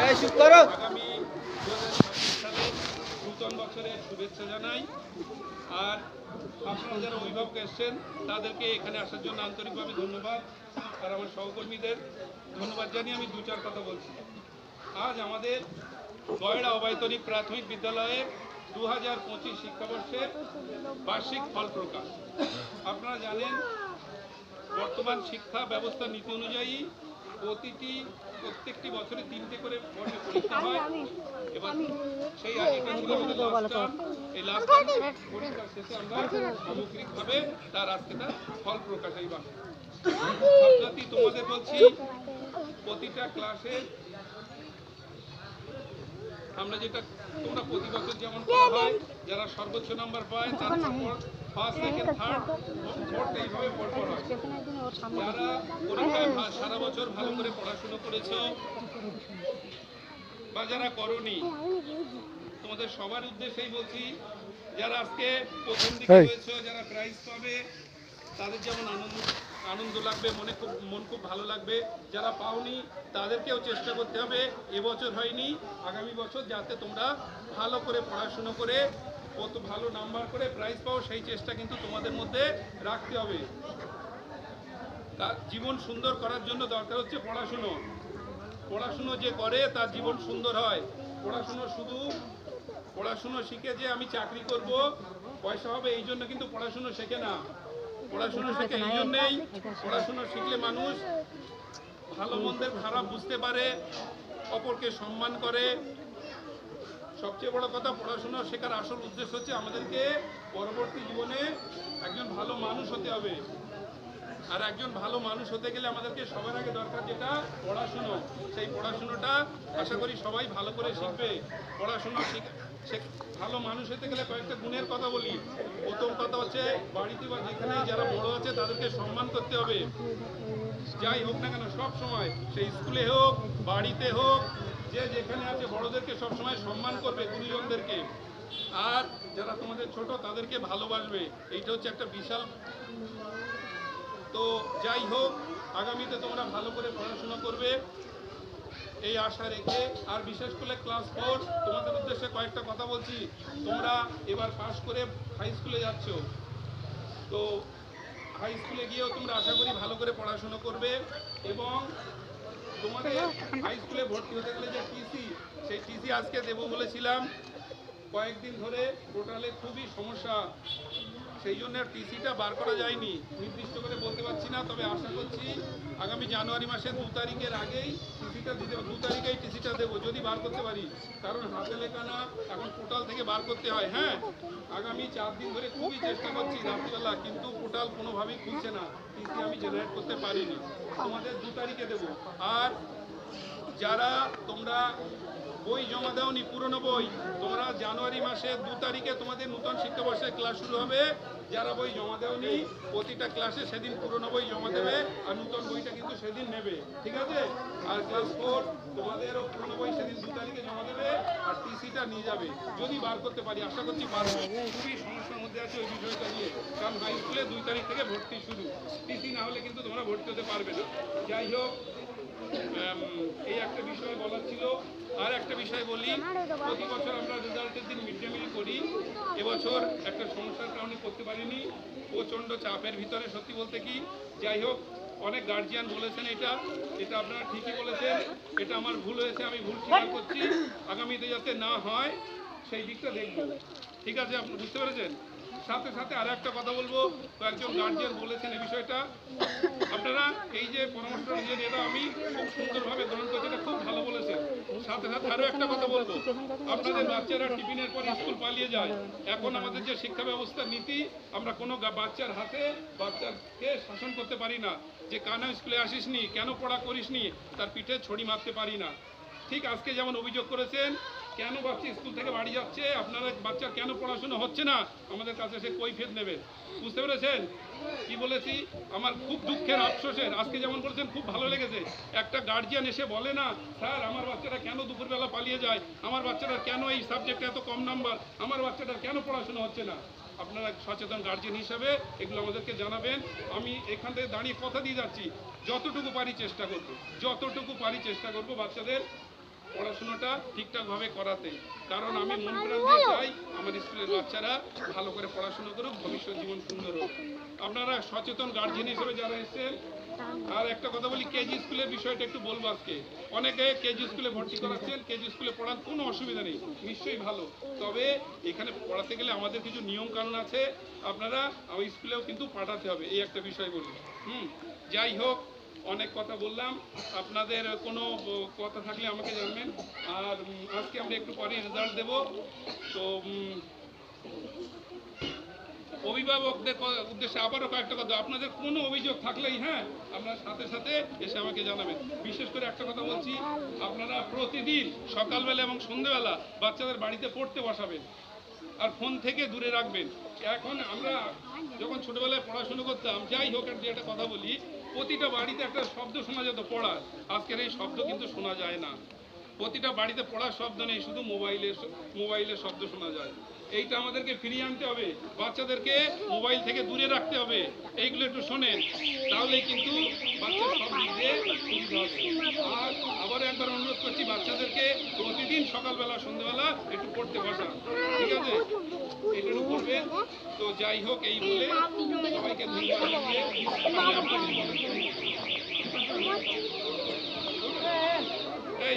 আগামী 2026 সালে নূতন বছরের শুভেচ্ছা জানাই। আর আপনারা যারা অভিভাবক এসছেন তাদেরকে এখানে আসার জন্য আন্তরিকভাবে ধন্যবাদ, আর আমার সহকর্মীদের ধন্যবাদ জানিয়ে আমি দু চার কথা বলছি। আজ আমাদের গয়ড়া অবৈতনিক প্রাথমিক বিদ্যালয়ে 2025 শিক্ষাবর্ষের বার্ষিক ফল প্রকাশ। আপনারা জানেন বর্তমান শিক্ষা ব্যবস্থার নীতি অনুযায়ী প্রত্যেকটি বছরে 3টে করে পর্বে পরীক্ষা হয়। এবার সেই আগেকার এই লাস্ট পরীক্ষার শেষে আমরা সামগ্রিকভাবে তার আজকে তার ফল প্রকাশ এই বাকি। ছাত্রছাত্রী তোমাদের বলছি, প্রতিটা ক্লাসে আমরা যেটা তোমরা প্রতি বছর যেমন করা হয়, যারা সর্বোচ্চ নাম্বার পায় তার ফার্স্ট সেকেন্ড থার্ড ফোর্থ এইভাবে পরপর হয়। যারা পরীক্ষায় সারা বছর ভালো করে পড়াশুনো করেছো বা যারা করনি, তোমাদের সবার উদ্দেশ্যেই বলছি, যারা আজকে প্রথম দিকে রয়েছে, যারা প্রাইজ পাবে তাদের যেমন আনন্দ লাগবে, মন খুব ভালো লাগবে। যারা পাওনি তাদেরকেও চেষ্টা করতে হবে, এবছর হয়নি আগামী বছর যাতে তোমরা ভালো করে পড়াশুনো করে কত ভালো নাম্বার করে প্রাইজ পাও, সেই চেষ্টা কিন্তু তোমাদের মধ্যে রাখতে হবে। তার জীবন সুন্দর করার জন্য দরকার হচ্ছে পড়াশুনো। পড়াশুনো যে করে তার জীবন সুন্দর হয়। পড়াশুনো শিখে যে আমি চাকরি করব, পয়সা হবে, এই জন্য কিন্তু পড়াশুনো শেখে না। পড়াশুনো শেখে এই জন্যেই, পড়াশুনো শিখলে মানুষ ভালো মন্দের খারাপ বুঝতে পারে, অপরকে সম্মান করে। সবচেয়ে বড় কথা, পড়াশোনা শেখার আসল উদ্দেশ্য হচ্ছে আমাদেরকে পরবর্তী জীবনে একজন ভালো মানুষ হতে হবে। আর একজন ভালো মানুষ হতে গেলে আমাদেরকে সবার আগে দরকার যেটা পড়াশুনো, সেই পড়াশুনোটা আশা করি সবাই ভালো করে শিখবে। পড়াশুনো ভালো মানুষ হতে গেলে কয়েকটা গুণের কথা বলি। প্রথম কথা হচ্ছে, বাড়িতে বা যেখানে যারা বড় আছে তাদেরকে সম্মান করতে হবে। যাই হোক না কেন, সব সময় সেই স্কুলে হোক বাড়িতে হোক, যে যেখানে আছে বড়দেরকে সব সময় সম্মান করবে, গুরুজনদেরকে। আর যারা তোমাদের ছোট তাদেরকে ভালোবাসবে। এইটা হচ্ছে একটা বিশাল। তো যাই হোক, আগামীতে তোমরা ভালো করে পড়াশোনা করবে এই আশা রেখে, আর বিশেষ করে ক্লাস 4 তোমাদের উদ্দেশ্যে কয়েকটা কথা বলছি। তোমরা এবার পাস করে হাই স্কুলে যাচ্ছ, তো হাই স্কুলে গিয়েও তোমরা আশা করি ভালো করে পড়াশোনা করবে। এবং তোমাদের হাই স্কুলে ভর্তি হতে গেলে যে টিসি, সেই টিসি আজকে দেবো বলেছিলাম, কয়েকদিন ধরে পোর্টালে খুবই সমস্যা, সেই জন্য টিসিটা বার করা যায়নি। নির্দিষ্ট করে বলতে পারছি না, তবে আশা করছি আগামী জানুয়ারি মাসের 2 তারিখের আগেই টিসিটা দিতে, 2 তারিখেই টিসিটা দেবো যদি বার করতে পারি। কারণ হাতে লেখা না, এখন পোর্টাল থেকে বার করতে হয়। হ্যাঁ, আগামী 4 দিন ধরে খুবই চেষ্টা করছি রাত্রিবেলা, কিন্তু পোর্টাল কোনোভাবেই খুলছে না, টিসি আমি জেনারেট করতে পারিনি। তোমাদের 2 তারিখে দেবো। আর যারা তোমরা বই জমা দাওনি, পুরনো বই, তোমরা জানুয়ারি মাসের 2 তারিখে তোমাদের নতুন শিক্ষাবর্ষের ক্লাস শুরু হবে। যারা বই জমা দেওনি প্রতিটা ক্লাসে সেদিন পুরনো বই জমা দেবে, আর নতুন বইটা কিন্তু সেদিন নেবে, ঠিক আছে? আর ক্লাস 4 তোমাদেরও পুরনো বই সেদিন 2 তারিখে জমা দেবে, আর টিসিটা নিয়ে যাবে যদি বার করতে পারি। আশা করছি পারবো। খুবই সমস্যার মধ্যে আছে ওই বিষয়টা নিয়ে, কারণ হাই স্কুলে 2 তারিখ থেকে ভর্তি শুরু। টিসি না হলে কিন্তু তোমরা ভর্তি হতে পারবে না। যাই হোক, এই একটা বিষয় বলার ছিল। আর একটা বিষয় বলি, প্রতি বছর আমরা রেজাল্টের দিন মিড ডে মিল করি। এবছর একটা সমস্যার কারণে করতে পারিনি, প্রচণ্ড চাপের ভিতরে, সত্যি বলতে কি। যাই হোক, অনেক গার্জিয়ান বলেছেন এটা আপনারা ঠিকই বলেছেন, এটা আমার ভুল হয়েছে, আমি ভুল স্বীকার করছি। আগামীতে যাতে না হয় সেই দিকটা দেখব, ঠিক আছে? আপনি বুঝতে পেরেছেন? সাথে সাথে আরো একটা কথা বলবো, কয়েকজন গার্জিয়ান বলেছেন এই বিষয়টা, আপনারা এই যে পরামর্শটা নিয়ে, এটা আমি খুব সুন্দরভাবে গ্রহণ করছি, এটা খুব ভালো বলেছেন। সাথে সাথে আরো একটা কথা বলবো, আপনাদের বাচ্চারা টিফিনের পর স্কুল পালিয়ে যায়। এখন আমাদের যে শিক্ষা ব্যবস্থার নীতি, আমরা কোনো বাচ্চার হাতে বাচ্চাকে শাসন করতে পারি না, যে কেন স্কুলে আসিসনি, কেন পড়া করিসনি, তার পিঠে ছড়ি মারতে পারি না। ঠিক আজকে যেমন অভিযোগ করেছেন, কেন বাচ্চা স্কুল থেকে বাড়ি যাচ্ছে, আপনারা বাচ্চার কেন পড়াশোনা হচ্ছে না, আমাদের কাছে সে কৈফিয়ত নেবেন। বুঝতে পেরেছেন কি বলেছি? আমার খুব দুঃখের, আফসোসের, আজকে যেমন বলেছেন খুব ভালো লেগেছে। একটা গার্জিয়ান এসে বলে না, স্যার আমার বাচ্চারা কেন দুপুরবেলা পালিয়ে যায়, আমার বাচ্চারা কেন এই সাবজেক্টে এত কম নাম্বার, আমার বাচ্চাটার কেন পড়াশোনা হচ্ছে না। আপনারা সচেতন গার্জিয়ান হিসাবে এগুলো আমাদেরকে জানাবেন। আমি এখান থেকে দাঁড়িয়ে কথা দিয়ে যাচ্ছি, যতটুকু পারি চেষ্টা করব, বাচ্চাদের পড়াশোনাটা ঠিকঠাকভাবে করাতে, কারণ আমি মন প্রাণ দিয়ে চাই আমার স্কুলের বাচ্চারা ভালো করে পড়াশোনা করুক, ভবিষ্যৎ জীবন সুন্দর হোক। আপনারা সচেতন গার্জিয়ান হিসেবে যারা এসেছেন, আর একটা কথা বলি, কেজি স্কুলের বিষয়টা একটু বলবো আজকে। অনেকে কেজি স্কুলে ভর্তি করাচ্ছেন, কেজি স্কুলে পড়ার কোনো অসুবিধা নেই, নিশ্চয়ই ভালো। তবে এখানে পড়াতে গেলে আমাদের কিছু নিয়ম কানুন আছে, আপনারা ওই স্কুলেও কিন্তু পাঠাতে হবে, এই একটা বিষয় বলি। যাই হোক, অনেক কথা বললাম, আপনাদের কোনো কথা থাকলে আমাকে জানবেন। আর আজকে আমরা একটু পরে রেজাল্ট দেব। তো অভিভাবকদের উদ্দেশ্যে আবারও কয়েকটা কথা, আপনাদের কোনো অভিযোগ থাকলেই হ্যাঁ আপনারা সাথে সাথে এসে আমাকে জানাবেন। বিশেষ করে একটা কথা বলছি, আপনারা প্রতিদিন সকালবেলা এবং সন্ধ্যেবেলা বাচ্চাদের বাড়িতে পড়তে বসাবেন, আর ফোন থেকে দূরে রাখবেন। এখন আমরা যখন ছোটবেলায় পড়াশুনো করতাম, যাই হোক, আর যে একটা কথা বলি, প্রতিটা বাড়িতে একটা শব্দ শোনা যেত পড়ার, আজকের এই শব্দ কিন্তু শোনা যায় না। প্রতিটা বাড়িতে পড়ার শব্দ নেই, শুধু মোবাইলের শব্দ শোনা যায়। এইটা আমাদেরকে ফিরিয়ে আনতে হবে, বাচ্চাদেরকে মোবাইল থেকে দূরে রাখতে হবে। এইগুলো একটু শোনেন, তাহলেই কিন্তু বাচ্চার সব দিক দিয়ে সুবিধা হবে। আর আবার একবার অনুরোধ করছি, বাচ্চাদেরকে প্রতিদিন সকালবেলা সন্ধ্যেবেলা একটু পড়তে বসা, ঠিক আছে? এটুকু করবেন। তো যাই হোক, এই বলে সবাইকে ধন্যবাদ জানিয়ে আমি আপনাদের এই